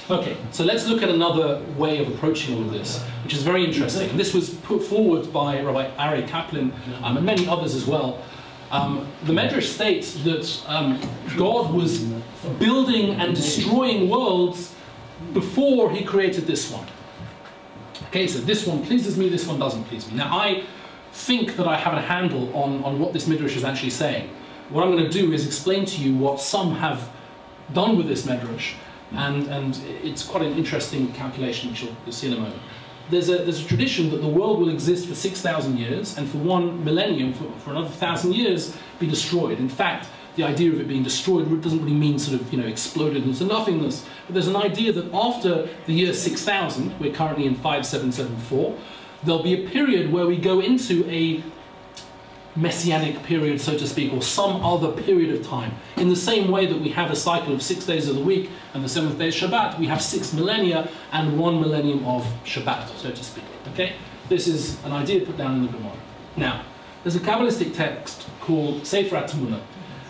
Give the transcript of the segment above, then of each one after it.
Okay, so let's look at another way of approaching all of this, which is very interesting. And this was put forward by Rabbi Aryeh Kaplan and many others as well. The Medrash states that God was building and destroying worlds before he created this one. Okay, so this one pleases me, this one doesn't please me. Now, I think that I have a handle on what this Midrash is actually saying. What I'm going to do is explain to you what some have done with this Midrash, and it's quite an interesting calculation, which you'll see in a moment. There's a tradition that the world will exist for 6,000 years, and for one millennium, for another 1,000 years, be destroyed. In fact, the idea of it being destroyed doesn't really mean sort of, exploded into nothingness. But there's an idea that after the year 6,000, we're currently in 5774, there'll be a period where we go into a messianic period, so to speak, or some other period of time. In the same way that we have a cycle of 6 days of the week, and the 7th day is Shabbat, we have 6 millennia and 1 millennium of Shabbat, so to speak. Okay? This is an idea put down in the Gemara. Now, there's a Kabbalistic text called Sefer HaTmuna,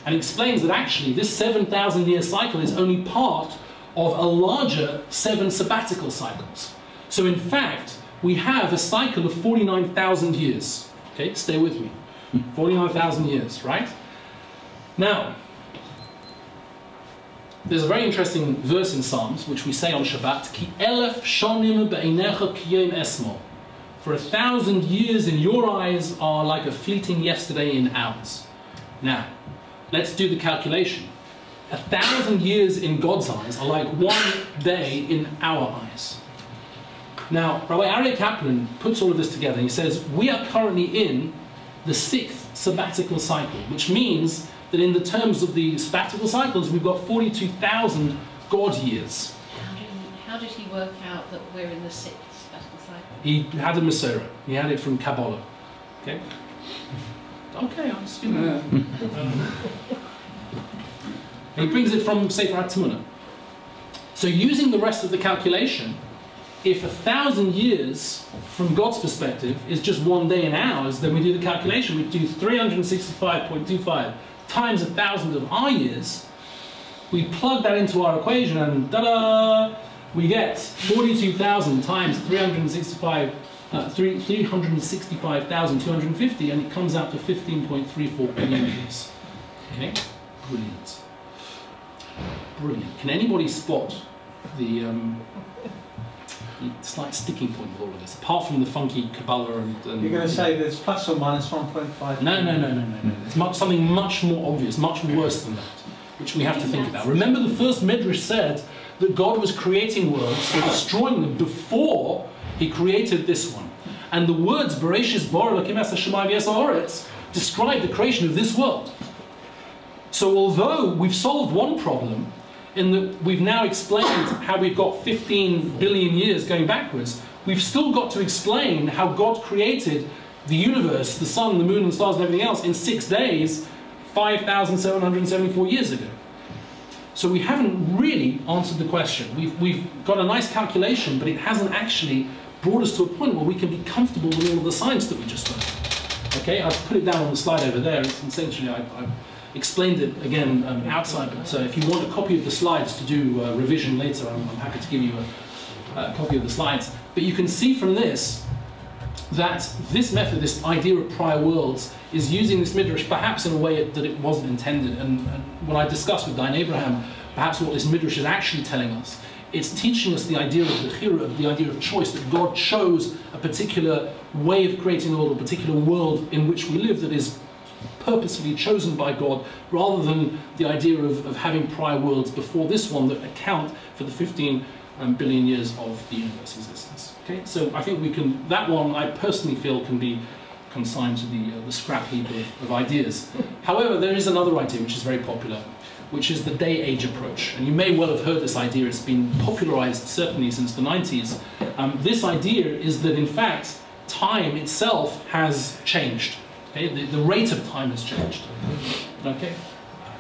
and it explains that actually this 7,000-year cycle is only part of a larger 7 sabbatical cycles. So in fact, we have a cycle of 49,000 years. Okay, stay with me. 49,000 years, right? Now, there's a very interesting verse in Psalms, which we say on Shabbat, Ki elef shonim be'einecha kiyom esmo. For 1,000 years in your eyes are like a fleeting yesterday in ours. Now, let's do the calculation. 1,000 years in God's eyes are like 1 day in our eyes. Now, Rabbi Aryeh Kaplan puts all of this together. He says, we are currently in the 6th sabbatical cycle, which means that in the terms of the sabbatical cycles, we've got 42,000 God years. How did he work out that we're in the 6th sabbatical cycle? He had a Masorah. He had it from Kabbalah. Okay? Okay, I'm just, he brings it from Sefer HaTmuna. So using the rest of the calculation, if 1,000 years from God's perspective is just 1 day in ours, then we do the calculation. We do 365.25 times 1,000 of our years. We plug that into our equation, and ta-da! We get 42,000 times 365,250, and it comes out to 15.34 billion years. Okay, brilliant. Brilliant. Can anybody spot the slight sticking point with all of this, apart from the funky Kabbalah and you're going to say there's plus or minus 1.5? No. It's something much more obvious, much worse than that, which we have to think about. Remember, the first Midrash said that God was creating worlds or destroying them before he created this one. And the words Bereshis bara Elokim es hashamayim v'es haaretz describe the creation of this world. So although we've solved one problem, in that we've now explained how we've got 15 billion years going backwards, we've still got to explain how God created the universe, the sun, the moon, and the stars, and everything else in 6 days, 5,774 years ago. So we haven't really answered the question. We've got a nice calculation, but it hasn't actually brought us to a point where we can be comfortable with all of the science that we just learned. Okay, I've put it down on the slide over there. It's essentially, I've explained it again outside, but if you want a copy of the slides to do revision later, I'm happy to give you a copy of the slides. But you can see from this that this method, this idea of prior worlds, is using this midrash perhaps in a way that it wasn't intended. And when I discussed with Dayan Abraham, perhaps what this midrash is actually telling us, it's teaching us the idea of bechira, the idea of choice, that God chose a particular way of creating the world, a particular world in which we live that is purposefully chosen by God, rather than the idea of having prior worlds before this one that account for the 15 billion years of the universe existence. Okay, so I think we can, that one I personally feel can be consigned to the scrap heap of ideas. However, there is another idea which is very popular, which is the day-age approach. And you may well have heard this idea. It's been popularized certainly since the 90s. This idea is that in fact time itself has changed. Okay? The rate of time has changed. Okay?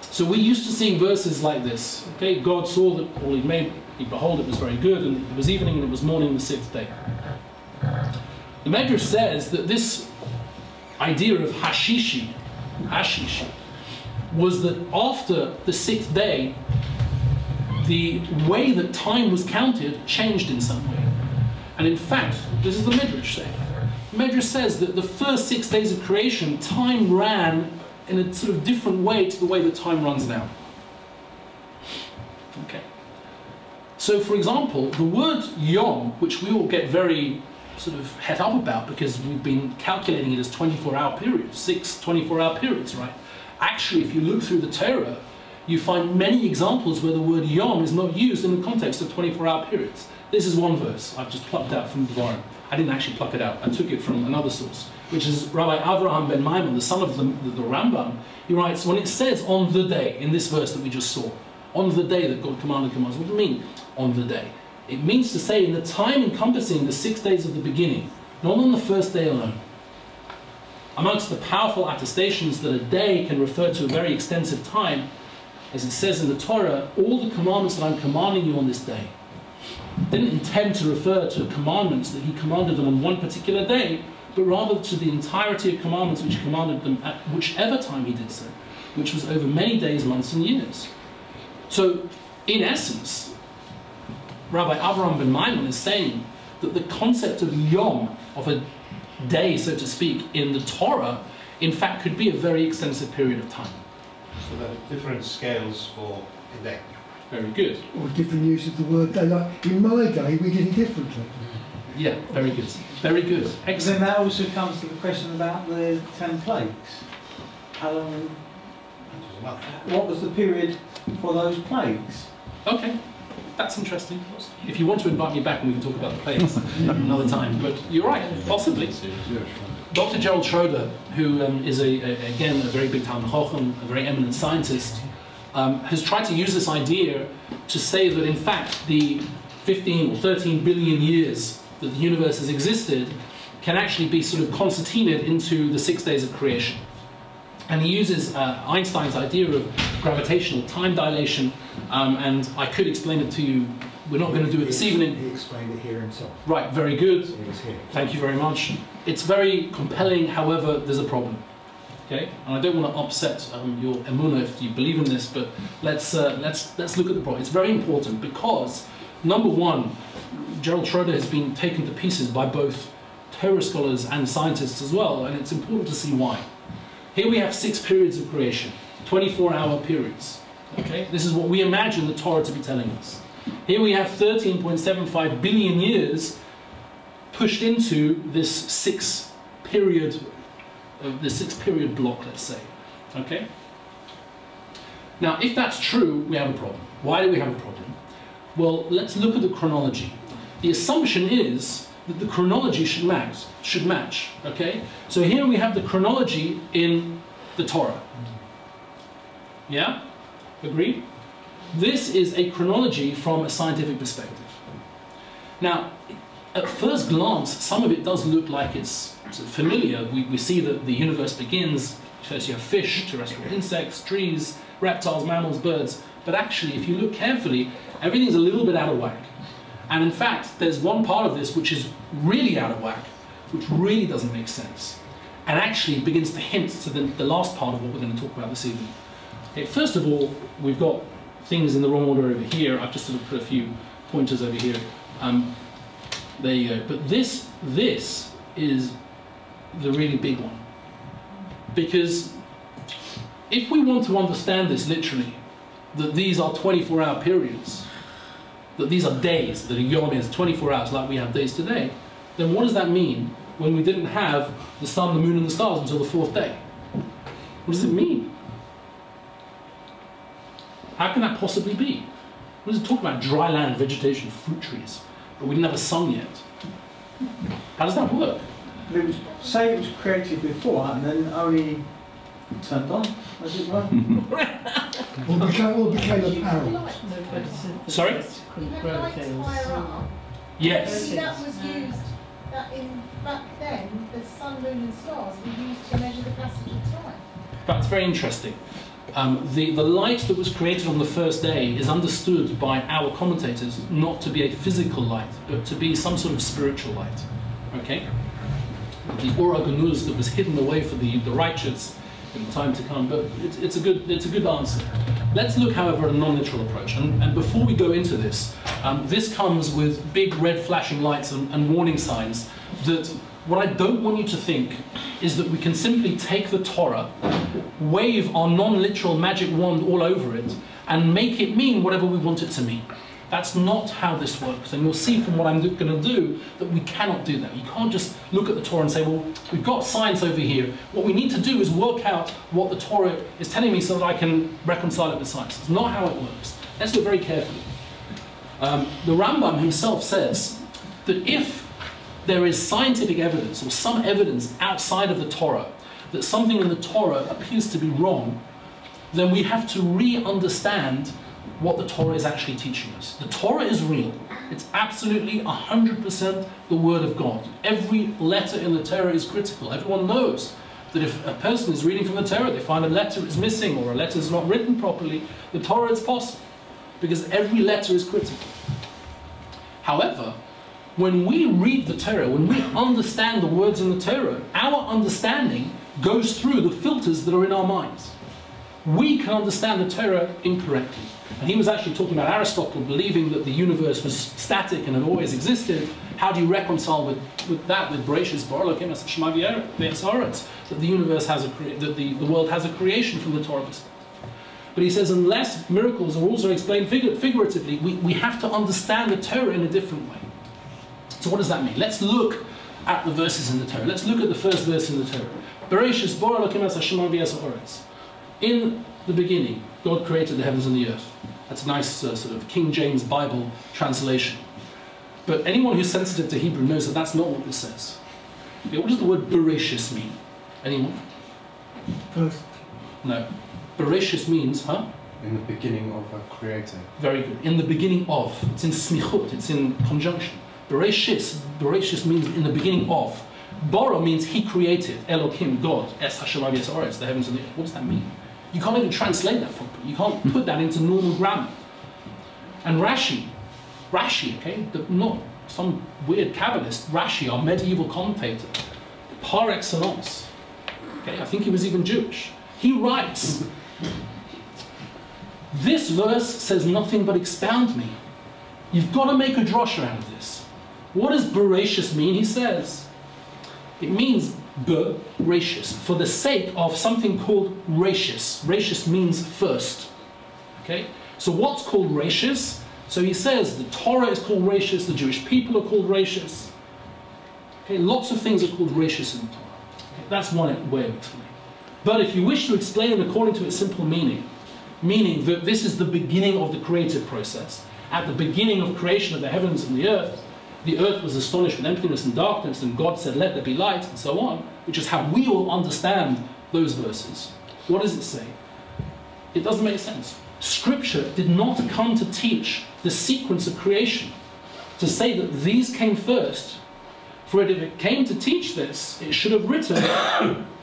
So we're used to seeing verses like this. Okay? God saw that all he made, behold, it was very good, and it was evening and it was morning the 6th day. The Medrash says that this idea of hashishi, was that after the 6th day, the way that time was counted changed in some way. And in fact, this is the Midrash saying. The Midrash says that the first 6 days of creation, time ran in a sort of different way to the way that time runs now. Okay. So, for example, the word yom, which we all get very sort of het up about because we've been calculating it as 24-hour periods, 6 24-hour periods, right? Actually, if you look through the Torah, you find many examples where the word yom is not used in the context of 24-hour periods. This is one verse I've just plucked out from Dvarim. I didn't actually pluck it out. I took it from another source, which is Rabbi Avraham ben Maimon, the son of the Rambam. He writes, when it says on the day, in this verse that we just saw, on the day that God commanded commands, what do you mean on the day? It means to say in the time encompassing the 6 days of the beginning, not on the first day alone. Amongst the powerful attestations that a day can refer to a very extensive time, as it says in the Torah, all the commandments that I'm commanding you on this day didn't intend to refer to commandments that he commanded them on one particular day, but rather to the entirety of commandments which he commanded them at whichever time he did so, which was over many days, months, and years. So, in essence, Rabbi Avraham ben Maimon is saying that the concept of yom, of a day, so to speak, in the Torah, in fact, could be a very extensive period of time. So there are different scales for a day. Very good. Or different use of the word day. Like in my day, we did it differently. Yeah, very good. Very good. Then Excellent. that also comes to the question about the 10 plagues. How long? What was the period for those plagues? Okay, that's interesting. If you want to invite me back and we can talk about the plagues another time, but you're right, possibly. Dr. Gerald Schroeder, who is again a very big Talmud Chacham, a very eminent scientist, has tried to use this idea to say that in fact the 15 or 13 billion years that the universe has existed can actually be sort of concertinaed into the 6 days of creation. And he uses Einstein's idea of gravitational time dilation, and I could explain it to you. We're not going to do it this evening. He explained it here himself. Right, very good. It was here. Thank you very much. It's very compelling, however, there's a problem. Okay, and I don't want to upset your emunah if you believe in this, but let's look at the problem. It's very important because, number one, Gerald Schroeder has been taken to pieces by both Torah scholars and scientists as well, and it's important to see why. Here we have 6 periods of creation, 24-hour periods. Okay, this is what we imagine the Torah to be telling us. Here we have 13.75 billion years pushed into this 6 period block, let's say. Okay? Now, if that's true, we have a problem. Why do we have a problem? Well, let's look at the chronology. The assumption is that the chronology should match. Okay? So here we have the chronology in the Torah. Yeah? Agree? This is a chronology from a scientific perspective. Now, at first glance, some of it does look like it's familiar. We see that the universe begins. First you have fish, terrestrial insects, trees, reptiles, mammals, birds. But actually, if you look carefully, everything's a little bit out of whack. And in fact, there's one part of this which is really out of whack, which really doesn't make sense. And actually begins to hint to the last part of what we're going to talk about this evening. Okay, first of all, we've got things in the wrong order over here. I've just sort of put a few pointers over here. There you go. But this is the really big one. Because if we want to understand this literally, that these are 24-hour periods, that these are days, that a yom is 24 hours like we have days today, then what does that mean when we didn't have the sun, the moon, and the stars until the 4th day? What does it mean? How can that possibly be? What does it talk about? Dry land, vegetation, fruit trees, but we didn't have a sun yet. How does that work? Say it was created before and then only turned on, as it were. Or became apparent. Sorry? Yes. That was used, back then, the sun, moon and stars were used to measure the passage of time. That's very interesting. The light that was created on the first day is understood by our commentators not to be a physical light, but to be some sort of spiritual light. Okay? The Ora Ganuz that was hidden away for the righteous in time to come, but it's a good answer. Let's look, however, at a non-literal approach. And before we go into this, this comes with big red flashing lights and warning signs that what I don't want you to think is that we can simply take the Torah, wave our non-literal magic wand all over it, and make it mean whatever we want it to mean. That's not how this works. And you'll see from what I'm going to do that we cannot do that. You can't just look at the Torah and say, well, we've got science over here. What we need to do is work out what the Torah is telling me so that I can reconcile it with science. It's not how it works. Let's look very carefully. The Rambam himself says that if there is scientific evidence or some evidence outside of the Torah that something in the Torah appears to be wrong, then we have to re-understand what the Torah is actually teaching us. The Torah is real. It's absolutely 100% the Word of God. Every letter in the Torah is critical. Everyone knows that if a person is reading from the Torah, they find a letter is missing or a letter is not written properly, the Torah is possible because every letter is critical. However, when we read the Torah, when we understand the words in the Torah, our understanding goes through the filters that are in our minds. We can understand the Torah incorrectly. And he was actually talking about Aristotle believing that the universe was static and had always existed. How do you reconcile with that, with Bereshis bara Elokim es hashamayim v'ha'aretz, that the universe has that the world has a creation from the Torah perspective? But he says unless miracles are also explained figuratively, we have to understand the Torah in a different way. So what does that mean? Let's look at the verses in the Torah. Let's look at the first verse in the Torah. Bereshis bara Elokim es hashamayim v'ha'aretz. In the beginning, God created the heavens and the earth. That's a nice sort of King James Bible translation. But anyone who's sensitive to Hebrew knows that that's not what this says. Okay, what does the word Bereshis mean? Anyone? First. No. Bereshis means, In the beginning of a creator. Very good. In the beginning of. It's in smichut, it's in conjunction. Bereshis means in the beginning of. Bara means he created, Elokim, God, es hashamayim v'ha'aretz, the heavens and the earth. What does that mean? You can't even translate that properly. You can't put that into normal grammar. And Rashi, okay, not some weird Kabbalist, Rashi, our medieval commentator, par excellence, okay, I think he was even Jewish. He writes, this verse says nothing but expound me. You've got to make a drosha out of this. What does Bereshis mean? He says, it means Bereshis, for the sake of something called Rashis. Rashis means first. Okay? So what's called Rashis? So he says the Torah is called Rashis, the Jewish people are called Rashis. Okay? Lots of things are called Rashis in the Torah. Okay? That's one way of explaining. But if you wish to explain it according to its simple meaning, meaning that this is the beginning of the creative process, at the beginning of creation of the heavens and the earth was astonished with emptiness and darkness, and God said, let there be light, and so on, which is how we all understand those verses. What does it say? It doesn't make sense. Scripture did not come to teach the sequence of creation, to say that these came first. For if it came to teach this, it should have written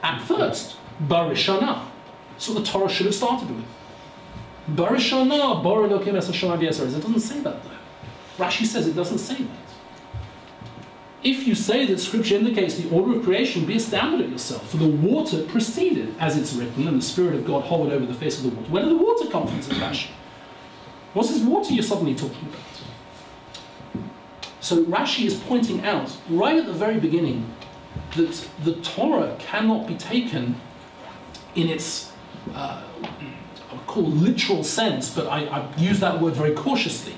at first, Barishana. That's what the Torah should have started with. Barishana, bara Elokim es hashamayim v'ha'aretz. It doesn't say that though. Rashi says it doesn't say that. If you say that Scripture indicates the order of creation, be astounded at yourself. For the water preceded, as it's written, and the Spirit of God hovered over the face of the water. Where did the water come from, Rashi? What's this water you're suddenly talking about? So Rashi is pointing out, right at the very beginning, that the Torah cannot be taken in its, I would call literal sense, but I use that word very cautiously.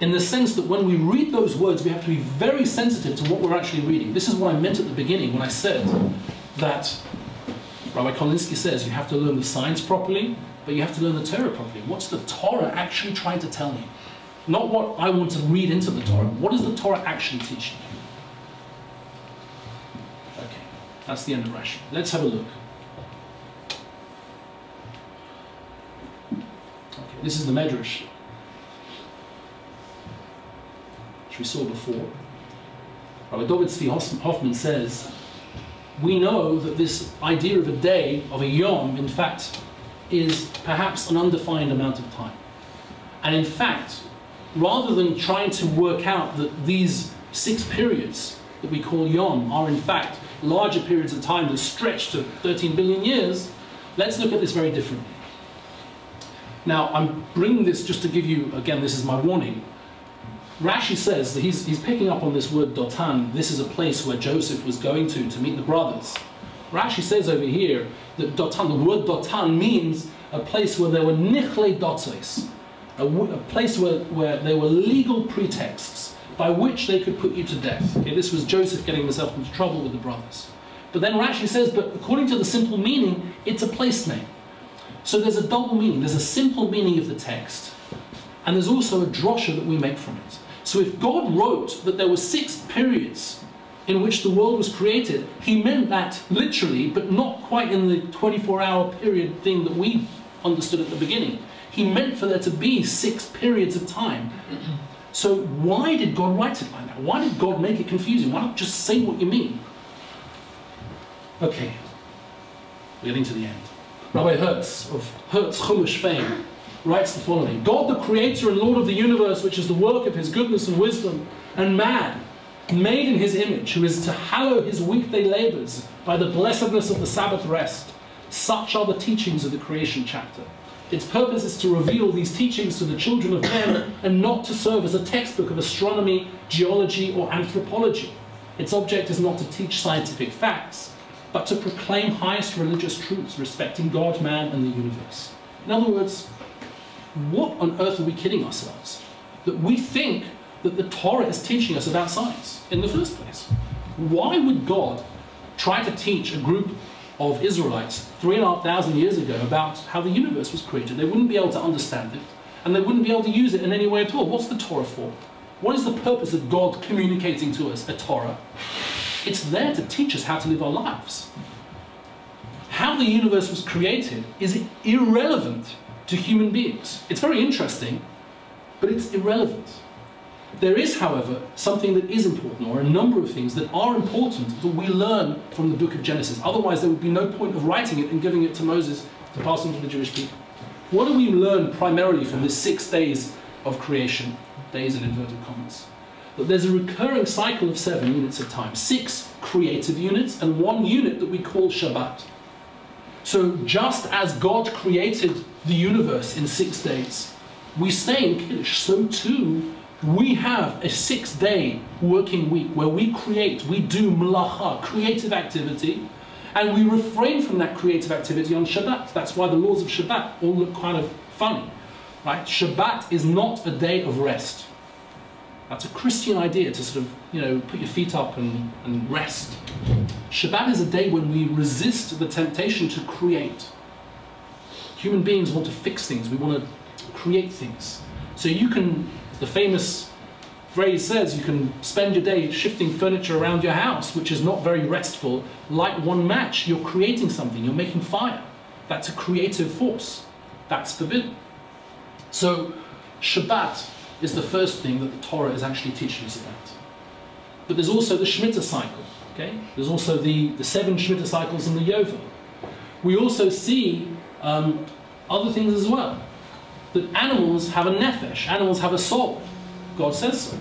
In the sense that when we read those words, we have to be very sensitive to what we're actually reading. This is what I meant at the beginning when I said that Rabbi Kolinsky says you have to learn the science properly, but you have to learn the Torah properly. What's the Torah actually trying to tell you? Not what I want to read into the Torah. What is the Torah actually teaching you? Okay, that's the end of Rashi. Let's have a look. Okay, this is the Medrash, which we saw before. Rabbi David Tzvi Hoffman says, we know that this idea of a day, of a yom, in fact, is perhaps an undefined amount of time. And in fact, rather than trying to work out that these 6 periods that we call Yom are in fact larger periods of time that stretch to 13 billion years, let's look at this very differently. Now, I'm bringing this just to give you, again, this is my warning. Rashi says that he's picking up on this word Dotan. This is a place where Joseph was going to meet the brothers. Rashi says over here that Dotan, the word Dotan means a place where there were nichle dotes, a place where there were legal pretexts by which they could put you to death. Okay, this was Joseph getting himself into trouble with the brothers. But then Rashi says, but according to the simple meaning, it's a place name. So there's a double meaning. There's a simple meaning of the text, and there's also a drosha that we make from it. So if God wrote that there were 6 periods in which the world was created, he meant that literally, but not quite in the 24-hour period thing that we understood at the beginning. He meant for there to be 6 periods of time. So why did God write it like that? Why did God make it confusing? Why not just say what you mean? Okay, we're getting to the end. Rabbi Hertz of Hertz Chumash fame writes the following: God, the creator and Lord of the universe, which is the work of his goodness and wisdom, and man, made in his image, who is to hallow his weekday labors by the blessedness of the Sabbath rest. Such are the teachings of the creation chapter. Its purpose is to reveal these teachings to the children of men and not to serve as a textbook of astronomy, geology, or anthropology. Its object is not to teach scientific facts, but to proclaim highest religious truths respecting God, man, and the universe. In other words, what on earth are we kidding ourselves? That we think that the Torah is teaching us about science in the first place. Why would God try to teach a group of Israelites 3,500 years ago about how the universe was created? They wouldn't be able to understand it, and they wouldn't be able to use it in any way at all. What's the Torah for? What is the purpose of God communicating to us a Torah? It's there to teach us how to live our lives. How the universe was created is irrelevant to human beings. It's very interesting, but it's irrelevant. There is, however, something that is important, or a number of things that are important that we learn from the book of Genesis. Otherwise, there would be no point of writing it and giving it to Moses to pass on to the Jewish people. What do we learn primarily from this 6 days of creation? Days in inverted commas. That there's a recurring cycle of 7 units of time. 6 creative units and 1 unit that we call Shabbat. So just as God created the universe in 6 days, we say in Kiddush, so too we have a 6-day working week where we create, we do melacha, creative activity, and we refrain from that creative activity on Shabbat. That's why the laws of Shabbat all look kind of funny, right? Shabbat is not a day of rest. That's a Christian idea to sort of, put your feet up and rest. Shabbat is a day when we resist the temptation to create. Human beings want to fix things. We want to create things. So you can, the famous phrase says, you can spend your day shifting furniture around your house, which is not very restful. Light one match, you're creating something, you're making fire. That's a creative force. That's forbidden. So Shabbat is the first thing that the Torah is actually teaching us about. But there's also the Shemitah cycle, okay? There's also the 7 Shemitah cycles in the Yovel. We also see other things as well. That animals have a nefesh, animals have a soul. God says so.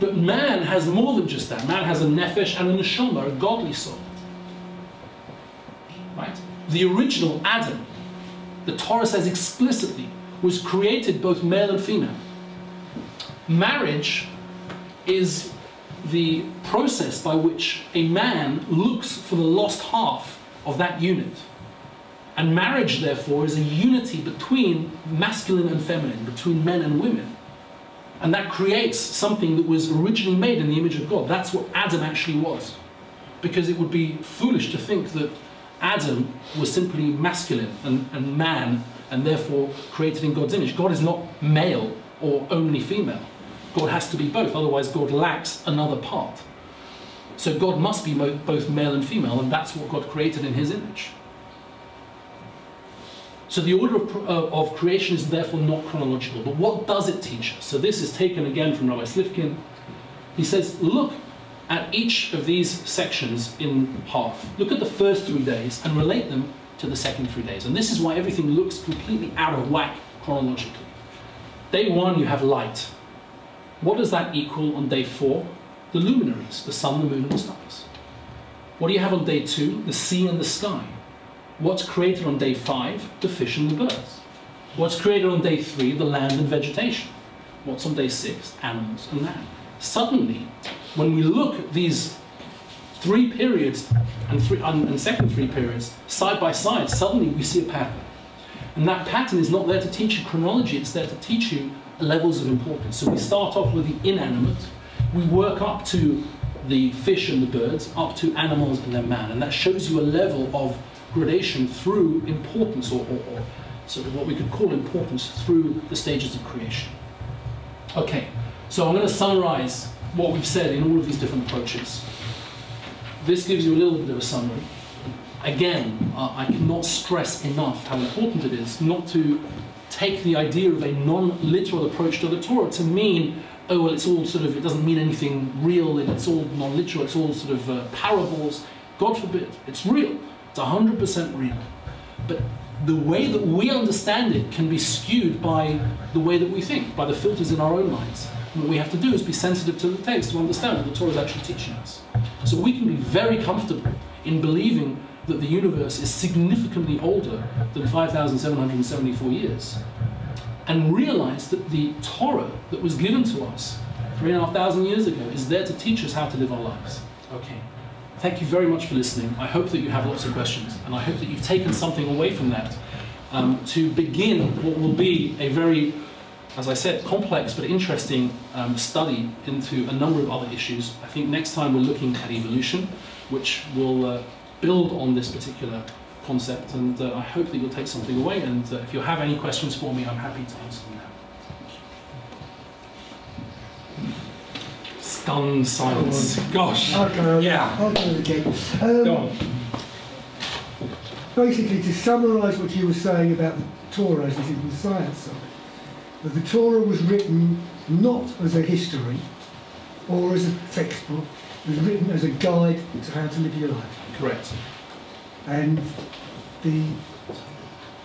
But man has more than just that. Man has a nefesh and a neshama, a godly soul. Right? The original Adam, the Torah says explicitly, was created both male and female. Marriage is the process by which a man looks for the lost half of that unit. And marriage, therefore, is a unity between masculine and feminine, between men and women. And that creates something that was originally made in the image of God. That's what Adam actually was. Because it would be foolish to think that Adam was simply masculine and man, and therefore created in God's image. God is not male or only female. God has to be both, otherwise God lacks another part. So God must be both male and female, and that's what God created in his image. So the order of creation is therefore not chronological. But what does it teach us? So this is taken again from Rabbi Slifkin. He says, look at each of these sections in half. Look at the first 3 days and relate them to the second 3 days. And this is why everything looks completely out of whack chronologically. Day 1, you have light. What does that equal on day 4? The luminaries, the sun, the moon, and the stars. What do you have on day 2? The sea and the sky. What's created on day 5? The fish and the birds. What's created on day 3? The land and vegetation. What's on day 6? Animals and land. Suddenly, when we look at these 3 periods and second 3 periods side by side, suddenly we see a pattern. And that pattern is not there to teach you chronology, it's there to teach you levels of importance. So we start off with the inanimate, we work up to the fish and the birds, up to animals and then man. And that shows you a level of gradation through importance, or sort of what we could call importance through the stages of creation. Okay, so I'm going to summarize what we've said in all of these different approaches. This gives you a little bit of a summary. Again, I cannot stress enough how important it is not to take the idea of a non-literal approach to the Torah to mean, oh, well, it's all sort of, it doesn't mean anything real, and it's all non-literal, it's all sort of parables. God forbid, it's real. It's 100% real. But the way that we understand it can be skewed by the way that we think, by the filters in our own minds. And what we have to do is be sensitive to the text to understand what the Torah is actually teaching us. So we can be very comfortable in believing that the universe is significantly older than 5,774 years, and realize that the Torah that was given to us 3,500 years ago is there to teach us how to live our lives. Okay. Thank you very much for listening. I hope that you have lots of questions, and I hope that you've taken something away from that to begin what will be a very, as I said, complex but interesting study into a number of other issues. I think next time we're looking at evolution, which will build on this particular concept, and I hope that you'll take something away, and if you have any questions for me, I'm happy to answer them now. Stunned silence. Gosh. Yeah. I'll go again. Go on. Basically, to summarise what you were saying about the Torah as it is in the science side, that the Torah was written not as a history or as a textbook, it was written as a guide to how to live your life. Correct. And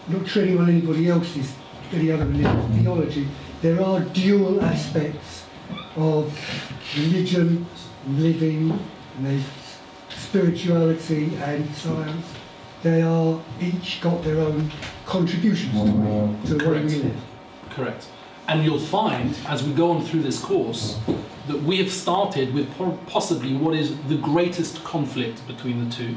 not treading on anybody else's, any other religious theology, there are dual aspects of religion, living, and there's spirituality and science. They are each got their own contributions to the way we live. Correct. And you'll find, as we go on through this course, that we have started with possibly what is the greatest conflict between the two,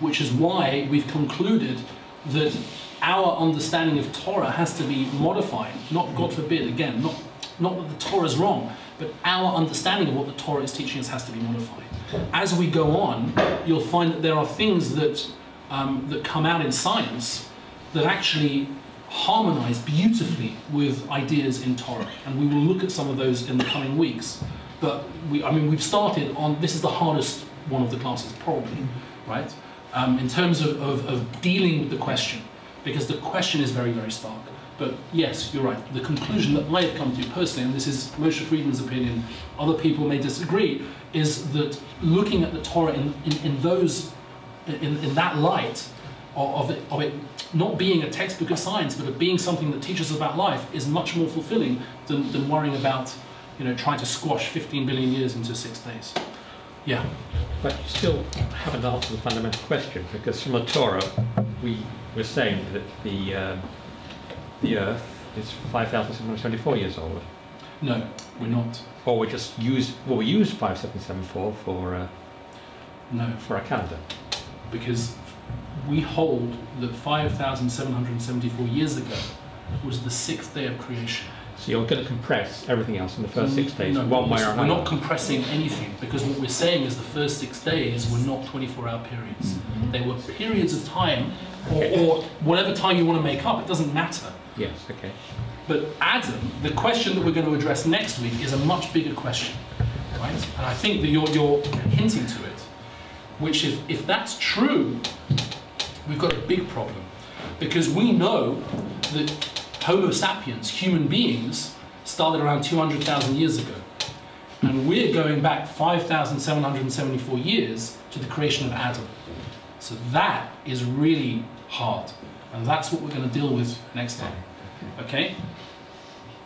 which is why we've concluded that our understanding of Torah has to be modified. Not, God forbid, again, not that the Torah is wrong, but our understanding of what the Torah is teaching us has to be modified. As we go on, you'll find that there are things that, that come out in science that actually harmonize beautifully with ideas in Torah. And we will look at some of those in the coming weeks. But we've started on, this is the hardest one of the classes, probably, right? In terms of dealing with the question, because the question is very, very stark. But yes, you're right. The conclusion that I have come to personally, and this is Moshe Friedman's opinion, other people may disagree, is that looking at the Torah in that light of it not being a textbook of science, but of being something that teaches us about life, is much more fulfilling than worrying about, trying to squash 15 billion years into 6 days. Yeah. But you still haven't answered the fundamental question, because from the Torah, we were saying that the Earth is 5,774 years old. No, we're not. Or we just use, well, we use 5774 for no, for our calendar. Because we hold that 5,774 years ago was the 6th day of creation. So you're going to compress everything else in the first 6 days, no, one way or another. We're not compressing anything, because what we're saying is the first 6 days were not 24-hour periods. Mm-hmm. They were periods of time, or whatever time you want to make up, it doesn't matter. Yes, okay. But Adam, the question that we're going to address next week is a much bigger question, right? And I think that you're hinting to it, which if that's true, we've got a big problem, because we know that Homo sapiens, human beings, started around 200,000 years ago. And we're going back 5,774 years to the creation of Adam. So that is really hard. And that's what we're going to deal with next time. Okay?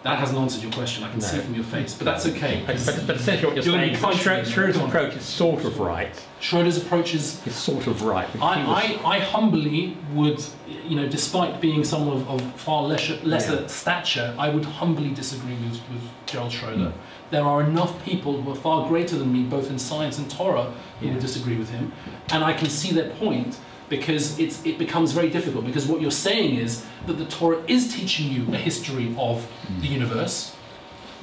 That hasn't answered your question, I can see from your face, but that's okay. But essentially what you're saying is that Schroeder's approach is sort of right. Schroeder's approach is sort of right. I humbly would, despite being someone of far lesser stature, I would humbly disagree with Gerald Schroeder. There are enough people who are far greater than me, both in science and Torah, who would disagree with him, and I can see their point, because it becomes very difficult, because what you're saying is that the Torah is teaching you a history of the universe,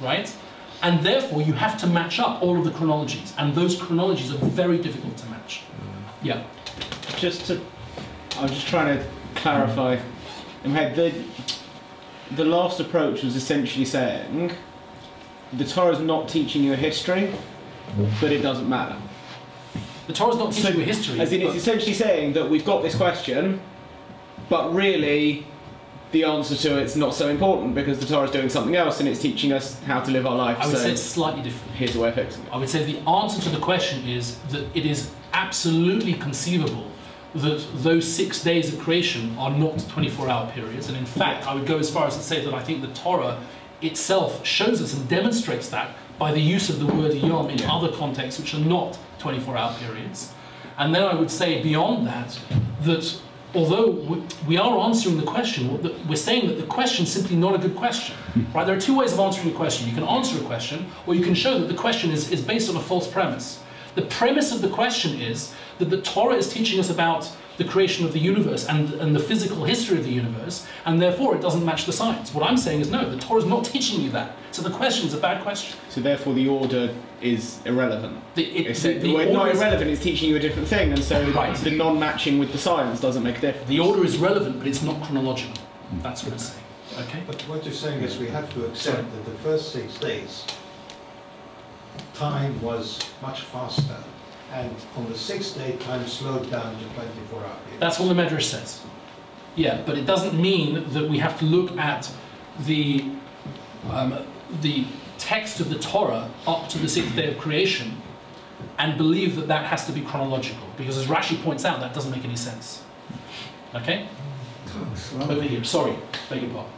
right? And therefore you have to match up all of the chronologies, and those chronologies are very difficult to match. Yeah. I'm just trying to clarify. The last approach was essentially saying the Torah is not teaching you a history, but it doesn't matter. The Torah's not teaching you history. As in, it's essentially saying that we've got this question, but really the answer to it's not so important because the Torah's doing something else and it's teaching us how to live our life. I would say it's slightly different. Here's a way of fixing it. I would say the answer to the question is that it is absolutely conceivable that those 6 days of creation are not 24-hour periods. And in fact, I would go as far as to say that I think the Torah itself shows us and demonstrates that by the use of the word yom in other contexts which are not 24-hour periods. And then I would say beyond that, that although we are answering the question, we're saying that the question is simply not a good question. Right? There are two ways of answering a question. You can answer a question, or you can show that the question is based on a false premise. The premise of the question is that the Torah is teaching us about the creation of the universe and the physical history of the universe, and therefore it doesn't match the science. What I'm saying is no, the Torah is not teaching you that. So the question is a bad question. So therefore the order is irrelevant. The word not irrelevant is teaching you a different thing, and so the non-matching with the science doesn't make a difference. The order is relevant, but it's not chronological. That's what I'm saying. Okay? But what you're saying is we have to accept that the first 6 days, time was much faster. And on the 6th day, time slowed down to 24 hours. That's what the Medrash says. Yeah, but it doesn't mean that we have to look at the text of the Torah up to the 6th day of creation and believe that that has to be chronological, because as Rashi points out, that doesn't make any sense. Okay? Over here. Sorry, beg your pardon.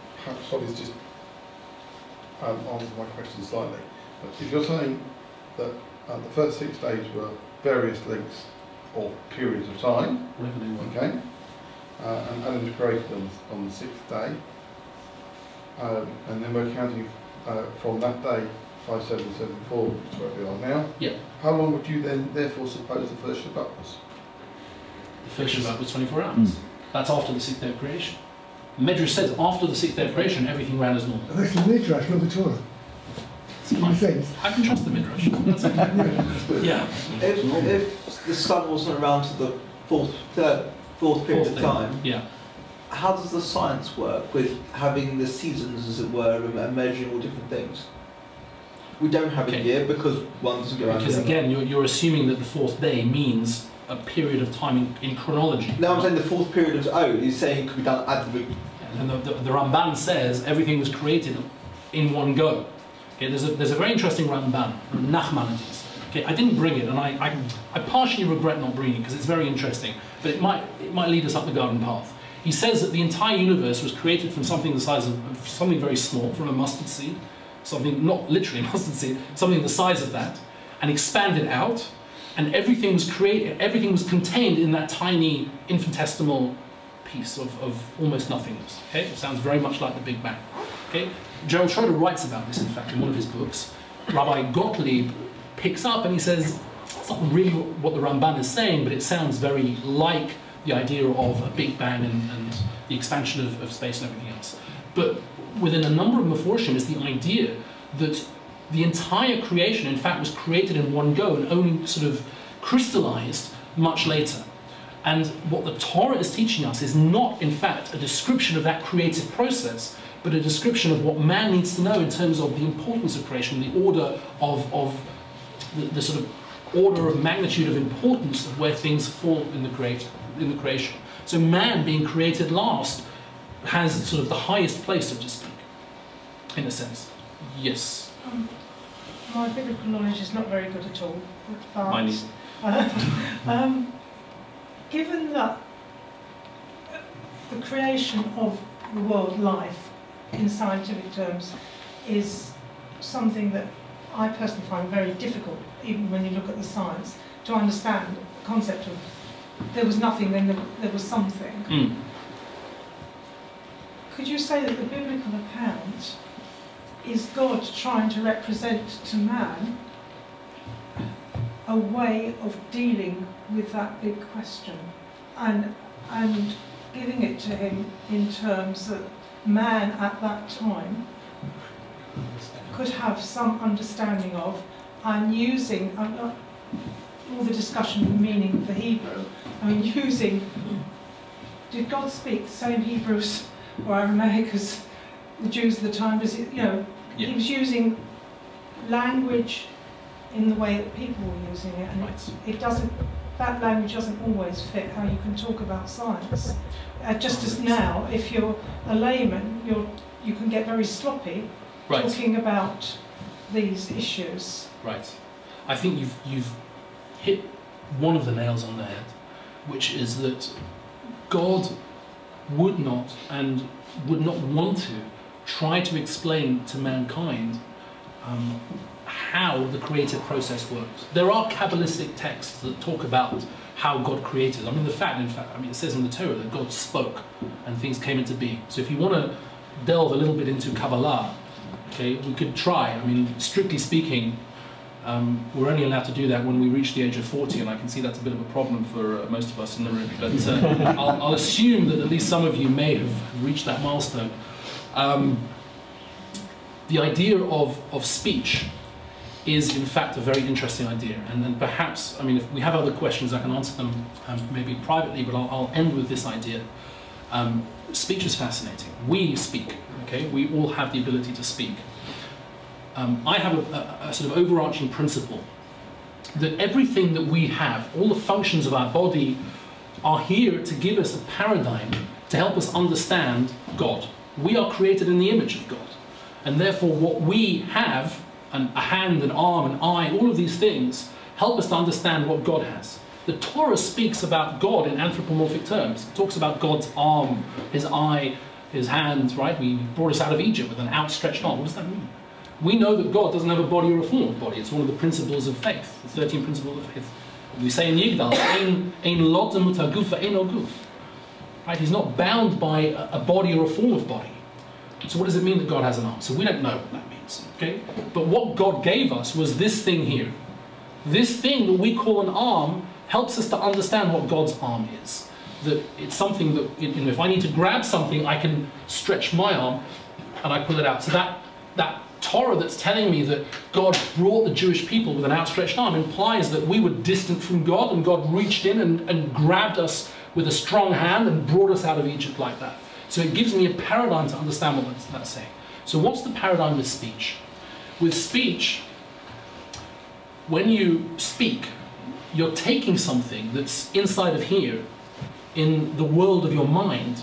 Sorry, just answer my question slightly. But if you're saying that the first 6 days were various lengths or periods of time, okay, and Adam was created on the 6th day, and then we're counting from that day 5774, which is where we are now. Yeah. How long would you then therefore suppose the first Shabbat was? The first Shabbat was 24 hours. That's after the 6th day of creation. The Medrash says after the 6th day of creation, everything ran as normal. That's the Midrash, not the Torah. I can trust the Midrash. That's okay. Yeah. If the sun wasn't around to the fourth period of time, yeah. How does the science work with having the seasons, as it were, and measuring all different things? We don't have a year because one doesn't go around. Because again, you're assuming that the 4th day means a period of time in chronology. No, I'm saying the 4th period of he's saying it could be done at the... And the Ramban says everything was created in one go. Okay, there's a very interesting Ramban, Nachmanides. Okay, I didn't bring it, and I partially regret not bringing it because it's very interesting, but it might lead us up the garden path. He says that the entire universe was created from something the size of something very small, from a mustard seed, something not literally a mustard seed, something the size of that, and expanded out, and everything was created. Everything was contained in that tiny infinitesimal piece of almost nothingness. Okay, it sounds very much like the Big Bang. Okay. Gerald Schroeder writes about this, in fact, in one of his books. Rabbi Gottlieb picks up and he says, that's not really what the Ramban is saying, but it sounds very like the idea of a Big Bang and the expansion of space and everything else. But within a number of Meforshim is the idea that the entire creation, in fact, was created in one go and only sort of crystallized much later. And what the Torah is teaching us is not, in fact, a description of that creative process, but a description of what man needs to know in terms of the importance of creation, the order of the sort of order of magnitude of importance of where things fall in the creation. So man, being created last, has sort of the highest place, so to speak, in a sense. Yes. My biblical knowledge is not very good at all. But, mine is. Given that the creation of the world life, in scientific terms, is something that I personally find very difficult, even when you look at the science, to understand the concept of there was nothing, then there was something. Mm. Could you say that the biblical account is God trying to represent to man a way of dealing with that big question, and giving it to him in terms that man at that time could have some understanding of, and using all the discussion of the meaning of the Hebrew, I mean, did God speak the same Hebrew or Aramaic as the Jews of the time? Does it, he was using language in the way that people were using it, and it doesn't. That language doesn't always fit how you can talk about science. Just as now, if you're a layman, you can get very sloppy talking about these issues. Right. I think you've hit one of the nails on the head, which is that God would not and would not want to try to explain to mankind how the creative process works. There are Kabbalistic texts that talk about how God created. I mean, in fact, it says in the Torah that God spoke and things came into being. So if you want to delve a little bit into Kabbalah, okay, we could try. I mean, strictly speaking, we're only allowed to do that when we reach the age of 40, and I can see that's a bit of a problem for most of us in the room. But I'll assume that at least some of you may have reached that milestone. The idea of speech is in fact a very interesting idea, and perhaps, I mean, if we have other questions I can answer them maybe privately, but I'll end with this idea. Speech is fascinating. We speak, okay? We all have the ability to speak. I have a sort of overarching principle that everything that we have, all the functions of our body, are here to give us a paradigm to help us understand God. We are created in the image of God, and therefore what we have, a hand, an arm, an eye, all of these things help us to understand what God has. The Torah speaks about God in anthropomorphic terms. It talks about God's arm, his eye, his hand, right? We brought us out of Egypt with an outstretched arm. What does that mean? We know that God doesn't have a body or a form of body. It's one of the principles of faith, the 13 principles of faith. We say in Yigdal, Ein lo zemut haguf ve'ein o guf. Right? He's not bound by a body or a form of body. So what does it mean that God has an arm? So we don't know what that means, okay? But what God gave us was this thing here. This thing that we call an arm helps us to understand what God's arm is. That it's something that, if I need to grab something, I can stretch my arm and I pull it out. So that Torah that's telling me that God brought the Jewish people with an outstretched arm implies that we were distant from God, and God reached in and grabbed us with a strong hand and brought us out of Egypt like that. So it gives me a paradigm to understand what that's saying. So what's the paradigm with speech? With speech, when you speak, you're taking something that's inside of here, in the world of your mind,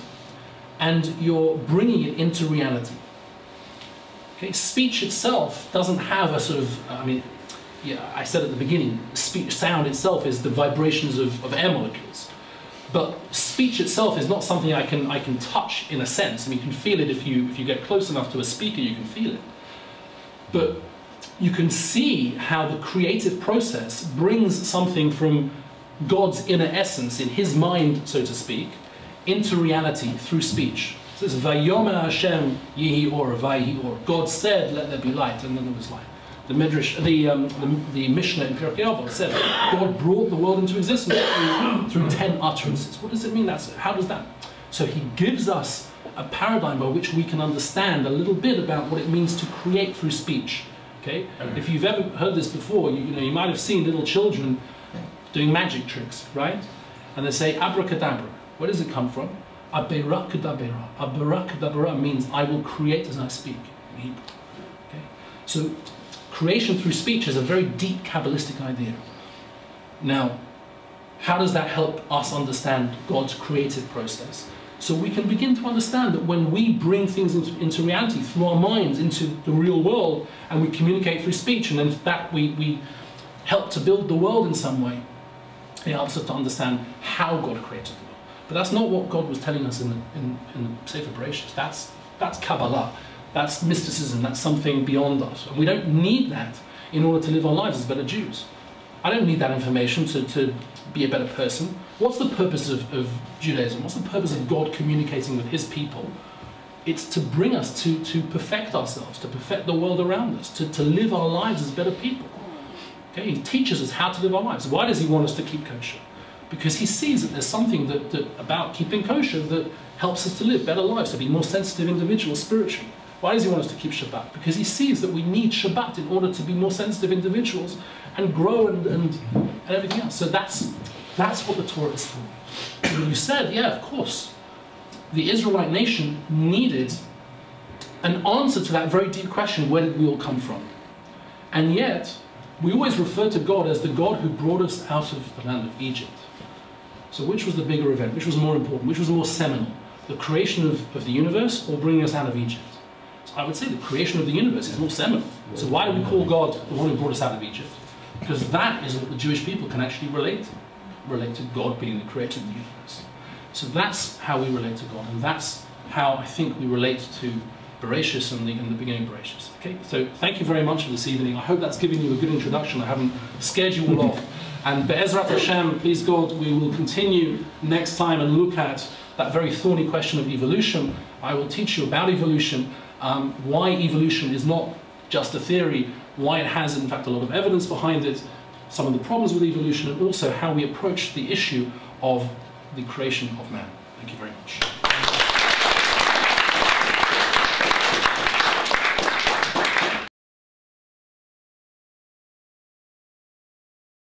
and you're bringing it into reality. Okay? Speech itself doesn't have a sort of, I said at the beginning, sound itself is the vibrations of air molecules. But speech itself is not something I can touch in a sense. I mean, you can feel it if you get close enough to a speaker, you can feel it. But you can see how the creative process brings something from God's inner essence, in his mind, so to speak, into reality through speech. So this is Vayomer Hashem Yehi Or, Vayi Or. God said, "Let there be light," and then there was light. The Midrash, the Mishnah in Pirkei Avot said God brought the world into existence through 10 utterances. What does it mean? How does that? So he gives us a paradigm by which we can understand a little bit about what it means to create through speech. Okay? If you've ever heard this before, you might have seen little children doing magic tricks, right? And they say abracadabra. Where does it come from? Aberakadabra. Aberakadabra means I will create as I speak in Hebrew. Okay? So creation through speech is a very deep Kabbalistic idea. Now, how does that help us understand God's creative process? So we can begin to understand that when we bring things into reality through our minds, into the real world, and we communicate through speech, and then that we help to build the world in some way, it helps us to understand how God created the world. But that's not what God was telling us in the Sefer Bereshit. That's Kabbalah. That's mysticism, that's something beyond us. And we don't need that in order to live our lives as better Jews. I don't need that information to be a better person. What's the purpose of Judaism? What's the purpose of God communicating with his people? It's to bring us to perfect ourselves, to perfect the world around us, to live our lives as better people. Okay? He teaches us how to live our lives. Why does he want us to keep kosher? Because he sees that there's something that about keeping kosher that helps us to live better lives, to be more sensitive individuals spiritually. Why does he want us to keep Shabbat? Because he sees that we need Shabbat in order to be more sensitive individuals and grow and everything else. So that's what the Torah is for. So when you said, yeah, of course, the Israelite nation needed an answer to that very deep question, where did we all come from? And yet, we always refer to God as the God who brought us out of the land of Egypt. So which was the bigger event? Which was more important? Which was more seminal? The creation of the universe or bringing us out of Egypt? So I would say the creation of the universe is more seminal. So why do we call God the one who brought us out of Egypt? Because that is what the Jewish people can actually relate to God being the creator of the universe. So that's how we relate to God, and that's how I think we relate to Bereshis and the beginning of Bereshis. Okay, so thank you very much for this evening. I hope that's given you a good introduction. I haven't scared you all off. And Be'ezrat Hashem, please God, we will continue next time and look at that very thorny question of evolution. I will teach you about evolution, why evolution is not just a theory, why it has in fact a lot of evidence behind it, some of the problems with evolution, and also how we approach the issue of the creation of man. Thank you very much.